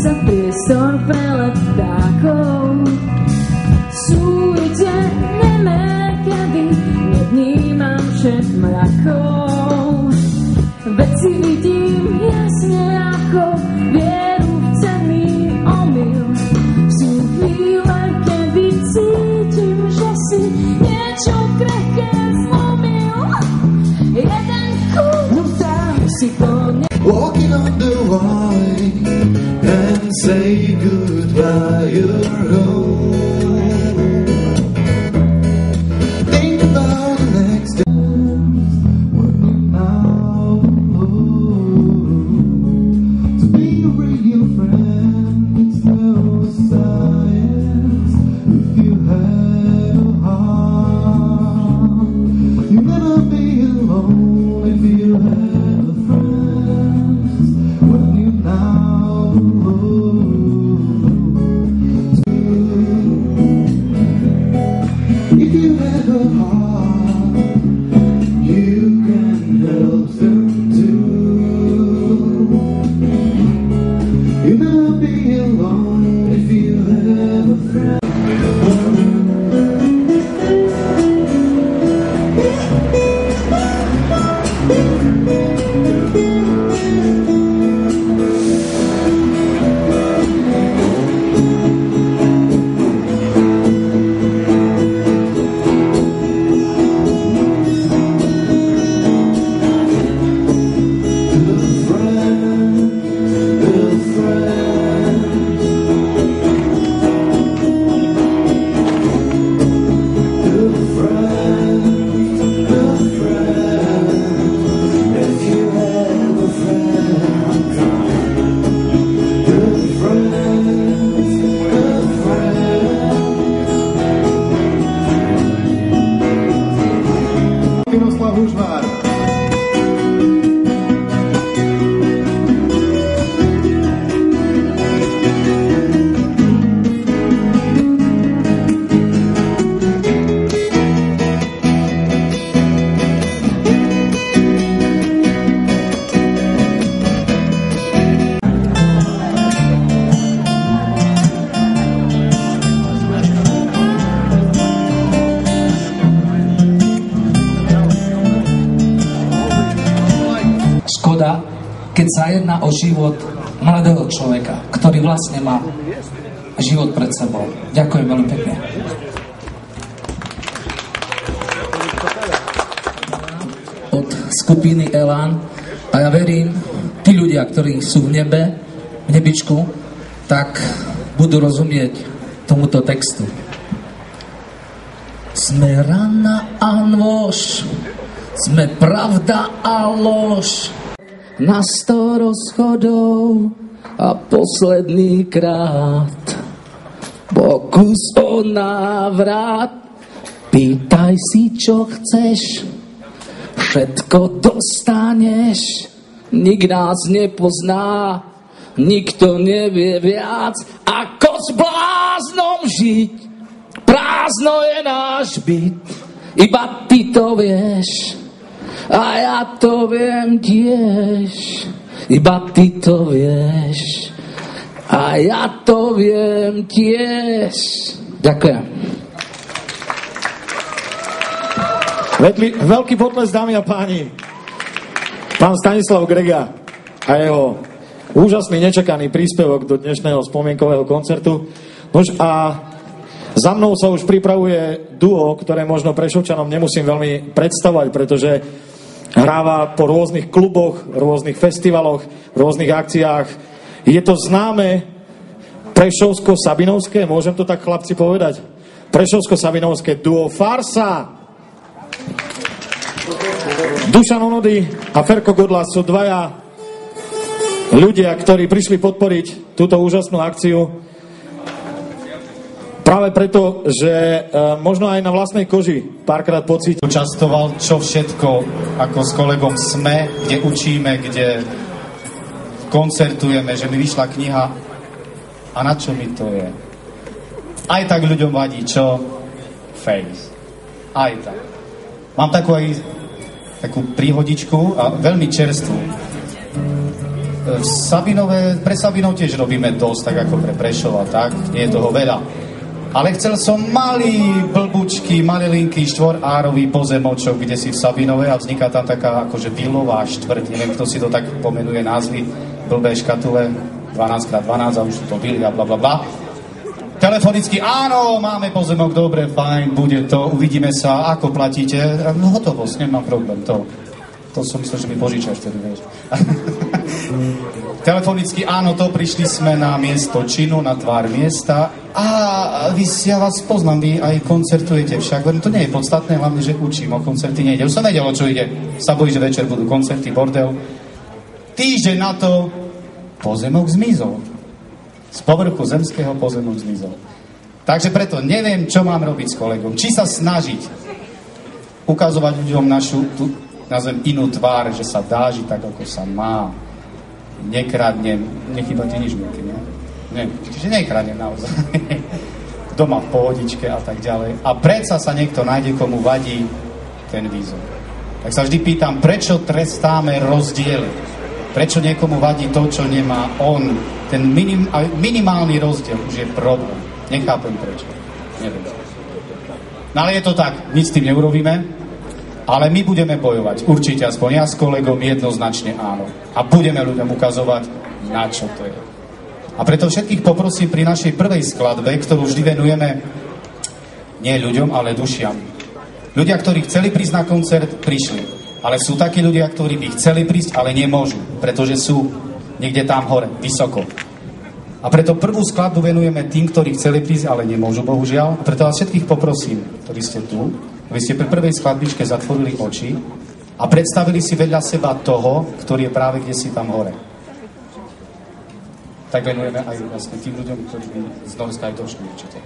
za priestor pre let ptákov. Sújte nemé, kedy nevnímam všet mrakov. Veci vidím jasne ako vieru v cenný omyl. Sú chvíle, kedy cítim, že si niečo krehké zlomil. Jeden kút tam si to Walking on the wine and say goodbye, you're home. Think about the next day. To be a real friend, it's no science. If you had a heart, you'd never be alone if you had a friend. When you now if you have a heart, you can help them too. You'll never be alone if you have a friend. Miroslav Hužmár. Keď sa jedná o život mladého človeka, ktorý vlastne má život pred sebou. Ďakujem veľmi pekne. Od skupiny Elán, a ja verím, tí ľudia, ktorí sú v nebe, v nebičku, tak budú rozumieť tomuto textu. Sme rana a nôž, sme pravda a lož, na 100 rozchodov a posledný krát pokus o návrat. Pýtaj si, čo chceš, všetko dostaneš. Nik nás nepozná, nikto nevie viac, ako s bláznom žiť. Prázdno je náš byt, iba ty to vieš. A ja to viem tiež, iba ty to vieš. A ja to viem tiež. Ďakujem. Veľký potles, dámy a páni. Pán Stanislav Grega a jeho úžasný, nečakaný príspevok do dnešného spomienkového koncertu. Nož a za mnou sa už pripravuje duo, ktoré možno Prešovčanom nemusím veľmi predstavovať, pretože hráva po rôznych kluboch, rôznych festivaloch, rôznych akciách. Je to známe prešovsko-sabinovské, môžem to tak chlapci povedať? Prešovsko-sabinovské duo Farsa. Dušan Onody a Ferko Godlas sú dvaja ľudia, ktorí prišli podporiť túto úžasnú akciu. Práve preto, že možno aj na vlastnej koži párkrát pocítil. Účastoval, čo všetko ako s kolegom sme, kde učíme, kde koncertujeme, že mi vyšla kniha a na čo mi to je. Aj tak ľuďom vadí, čo? Face. Aj tak. Mám takú príhodičku a veľmi čerstvú. Pre Sabinov tiež robíme dosť, tak ako pre Prešov a tak, nie je toho veľa. Ale chcel som malý, blbučký, malilinky štvorárový pozemočok, kde si v Sabinove a vzniká tam taká akože vilová štvrť, neviem, kto si to tak pomenuje názvy, blbé škatule, 12x12 a už sú to vily a blablabla. Telefonicky, áno, máme pozemok, dobre, fajn, bude to, uvidíme sa, ako platíte, no hotovosť, nemám problém, to som myslel, že mi požičaš vtedy, vieš. Telefonicky, áno, to prišli sme na miesto činu, na tvár miesta a ja vás poznám, vy aj koncertujete však, to nie je podstatné, hlavne, že učím, o koncerty nejde. Už som vedel, o čo ide, sa bojí, že večer budú koncerty, bordel. Týždeň na to pozemok zmizol. Z povrchu zemského pozemok zmizol. Takže preto neviem, čo mám robiť s kolegom. Či sa snažiť ukazovať ľuďom našu, nazvem inú tvár, že sa dá žiť tak, ako sa má. Nekradnem, nechýba ti nič, Milky, nie? Nie, čiže nekradnem naozaj. Doma v pohodičke a tak ďalej. A predsa sa niekto nájde, komu vadí ten výzor. Tak sa vždy pýtam, prečo trestáme rozdiely? Prečo niekomu vadí to, čo nemá on? Ten minimálny rozdiel už je problém. Nechápem prečo. Neviem. No ale je to tak, nič s tým neurobíme. Ale my budeme bojovať, určite aspoň ja s kolegom jednoznačne áno. A budeme ľuďom ukazovať, na čo to je. A preto všetkých poprosím pri našej prvej skladbe, ktorú vždy venujeme nie ľuďom, ale dušiam. Ľudia, ktorí chceli prísť na koncert, prišli. Ale sú takí ľudia, ktorí by chceli prísť, ale nemôžu, pretože sú niekde tam hore, vysoko. A preto prvú skladbu venujeme tým, ktorí chceli prísť, ale nemôžu, bohužiaľ. A preto vás všetkých poprosím, ktorí ste tu, aby ste pri prvej skladbičke zatvorili oči a predstavili si vedľa seba toho, ktorý je práve kde si tam hore. Tak venujeme aj vlastne tým ľuďom, ktorí by z Norska aj došli určite.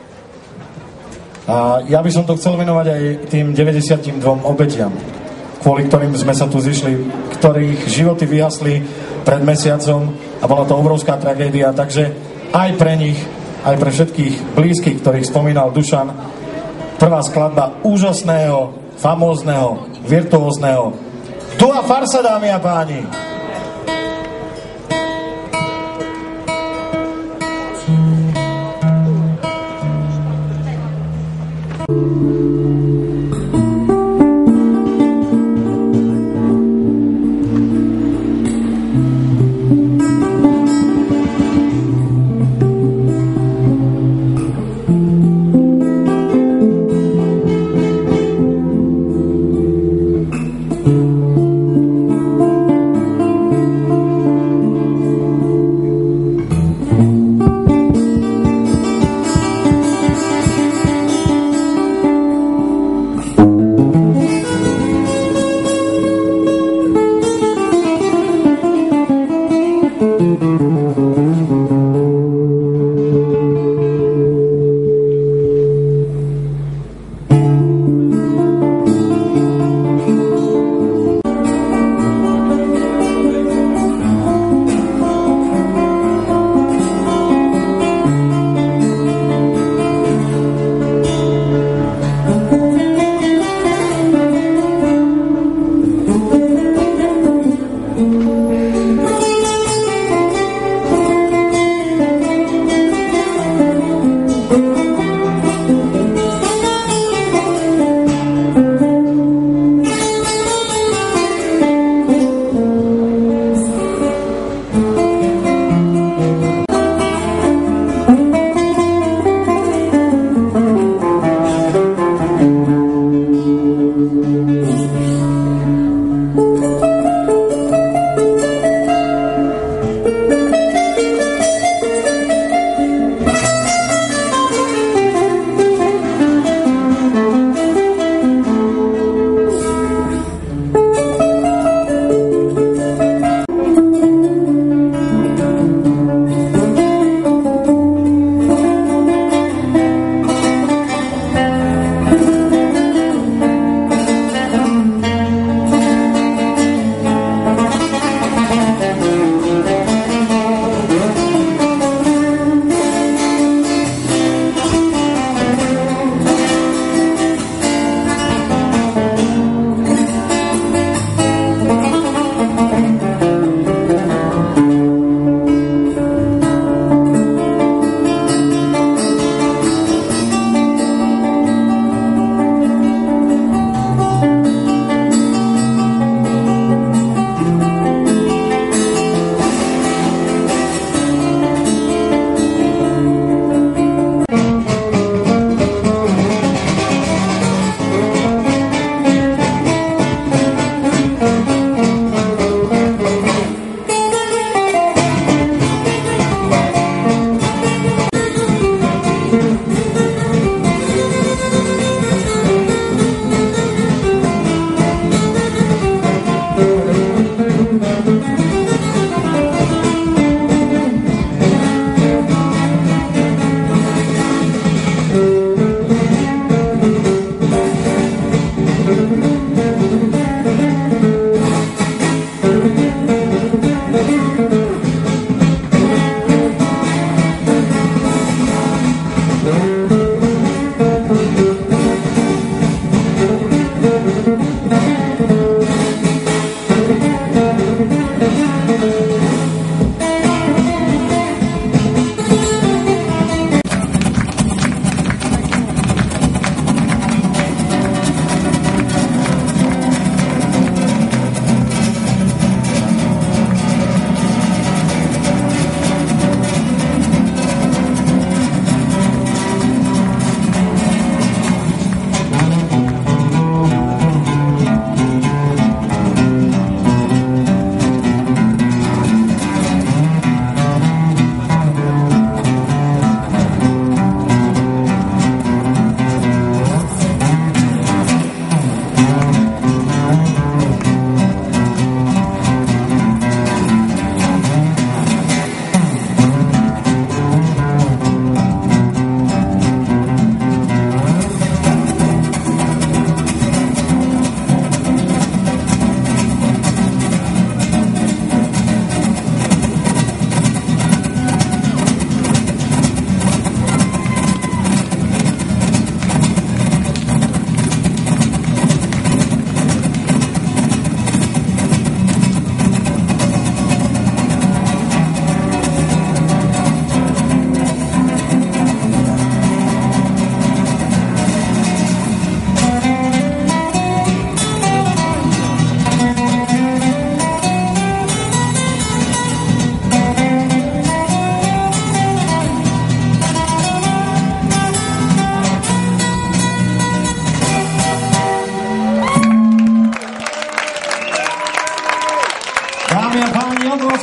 A ja by som to chcel venovať aj tým 92 obetiam, kvôli ktorým sme sa tu zišli, ktorých životy vyhasli pred mesiacom a bola to obrovská tragédia, takže aj pre nich, aj pre všetkých blízkych, ktorých spomínal Dušan, prvá skladba úžasného, famózneho, virtuózneho Dua Farsa, dámy a páni.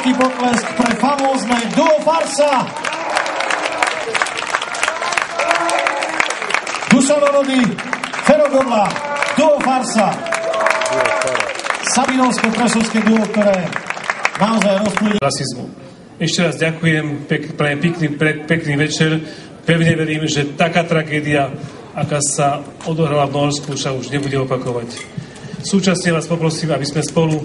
obrovský potlesk pre famózne duo Farsa. Dušan Orody, Fero Godla, duo Farsa. Sabinovsko-Prešovské duo, ktoré naozaj rozpúli rasizmu. Ešte raz ďakujem, prajem pekný večer. Pevne verím, že taká tragédia, aká sa odohrala v Norsku, sa už nebude opakovať. Súčasne vás poprosím, aby sme spolu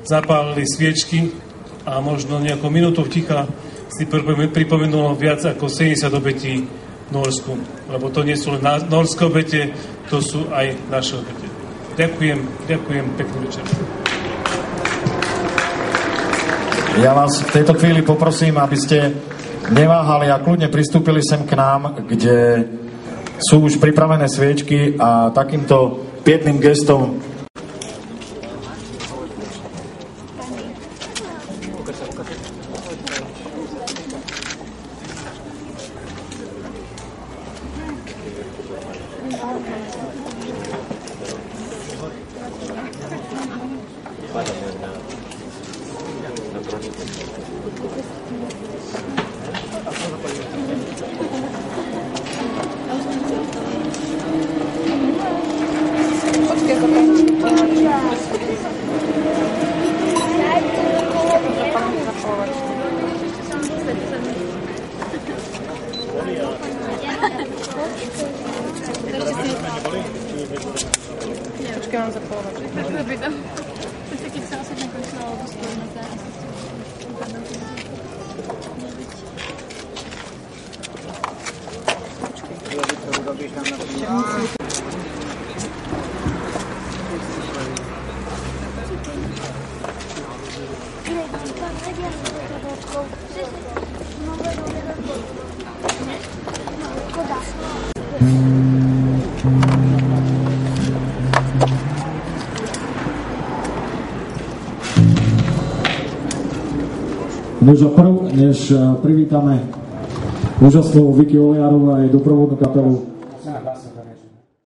zapálili sviečky a možno nejakou minútou ticha si pripomenulo viac ako 70 obetí v Norsku. Lebo to nie sú len norské obete, to sú aj naše obete. Ďakujem, pekný večer. Ja vás v tejto chvíli poprosím, aby ste neváhali a kľudne pristúpili sem k nám, kde sú už pripravené sviečky a takýmto pietným gestom Počkej, mám zapolovať. Dobrý tam. Počkej, keď sa osobne končila, alebo skôr na záraz. Než privítame úžasnú Vicky Olejárovú a jej doprovodnú kapelu,